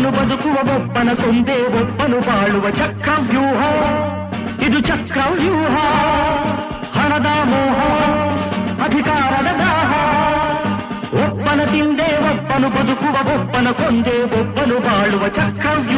ಒಪ್ಪನು ಬದುಕುವ ಒಪ್ಪನ ಕೊಂದೆ ಒಪ್ಪನು ಬಾಳುವ ಚಕ್ರವ್ಯೂಹ ಇದು ಚಕ್ರವ್ಯೂಹ ಹಣದ ಮೋಹ ಅಧಿಕಾರದ ದಾಹ ಒಪ್ಪನ ತಿಂದೆ ಒಪ್ಪನು ಬದುಕುವ ಒಪ್ಪನ ಕೊಂದೆ ಒಪ್ಪನು ಬಾಳುವ ಚಕ್ರವ್ಯೂಹ